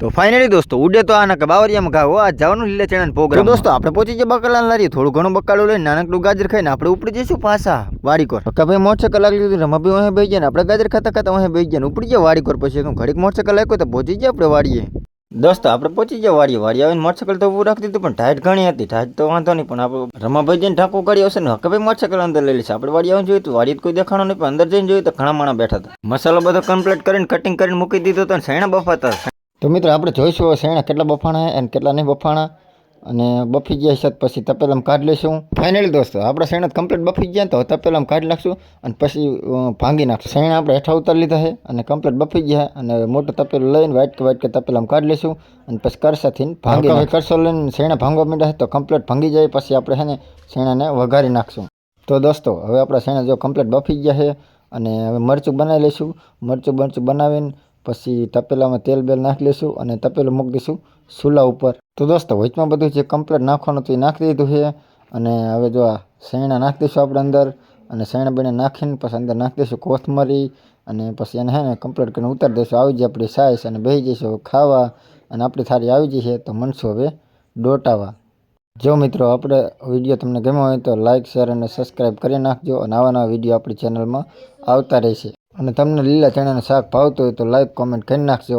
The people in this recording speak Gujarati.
તો ફાઇનલી દોસ્તો ઉડે તો આના કે બાવરિયામાં ઘા હો આ જવાનું લીલા ચણાનો પ્રોગ્રામ. દોસ્તો આપણે પહોંચી ગયા બકલાન લારી, થોડું ઘણું બકાલું લઈને નાનકડું ગાજર ખાઈને આપણે ઉપડી જઈશું પાછા વાડીકોર. ભાઈ મોટરસાઇકલ લાગી લીધું, રમાભાઈ અહીં બેસી જાય ને આપણે ગાજર ખાતા ખાતા અહીં બેસી જાય ઉપડી જાય વાડીકોર. પછી ઘડીક મોટરસાઇકલ લાગ્યો તો પહોંચી જાય આપણે વાડીએ. દોસ્તો આપણે પહોંચી ગયા વાડી આવીને મોટરસાઇકલ તો ઊભું રાખી દીધું, પણ ટાઈટ ઘણી હતી. ટાઈટ તો વાંધો નહીં, પણ આપણે રમાભાઈ જઈને ઢાંકો કાઢી આવશે ને ભાઈ મોટરસાઇકલ અંદર લઈ લઈશ. આપણે વાડી આવીને જોયું તો વાડી કોઈ દેખાણો નહીં, પણ અંદર જઈને જોયું તો ઘણા માણસ બેઠા હતા. મસાલો બધો કમ્પ્લીટ કરીને કટિંગ કરીને મૂકી દીધો હતો અને સૈણા બફાતા. તો મિત્રો આપણે જોઈશું સૈણા કેટલા બફાણા અને કેટલા નહીં બફાણા, અને બફી ગયા છે પછી તપેલામાં કાઢી લઈશું. ફાઇનલી દોસ્તો આપણે સૈણા કમ્પ્લીટ બફી ગયા તો તપેલામાં કાઢી નાખશું અને પછી ભાંગી નાખશું. સૈણા આપણે હેઠા ઉતારી લીધા છે અને કમ્પ્લીટ બફી ગયા, અને મોટું તપેલું લઈને વાઇટ કે તપેલામાં કાઢી લઈશું અને પછી કરસાથી ભાંગી કરસો લઈને સૈણા ભાંગવા માંડ્યા છે તો કમ્પ્લીટ ભાંગી જાય પછી આપણે છે ને સૈણાને વઘારી નાખશું. તો દોસ્તો હવે આપણા સૈણા જો કમ્પ્લીટ બફી ગયા છે અને હવે મરચું બનાવી લઈશું. મરચું બનાવીને પછી તપેલામાં તેલ બેલ નાખી લઈશું અને તપેલું મૂકી દઈશું ચૂલા ઉપર. તો દોસ્તો વચમાં બધું જે કમ્પ્લીટ નાખવાનું હતું એ નાખી દીધું છે, અને હવે જો આ સૈણા નાખી દઈશું આપણે અંદર, અને સૈણા બેને નાખીને પછી અંદર નાખી દઈશું કોથમરી, અને પછી એને હે ને કમ્પ્લીટ કરીને ઉતારી દઈશું. આવી જાય આપણી સાઈઝ અને બેસી જઈશું ખાવા, અને આપણી થાળી આવી જશે તો મનશું હવે ડોટાવા. જો મિત્રો આપણે વિડીયો તમને ગમ્યો હોય તો લાઇક શેર અને સબસ્ક્રાઈબ કરી નાખજો, અને આવા નવા વિડીયો આપણી ચેનલમાં આવતા રહેશે. અને તમને લીલા ચણાનું શાક ભાવતું હોય તો લાઈક કોમેન્ટ કરી નાખજો.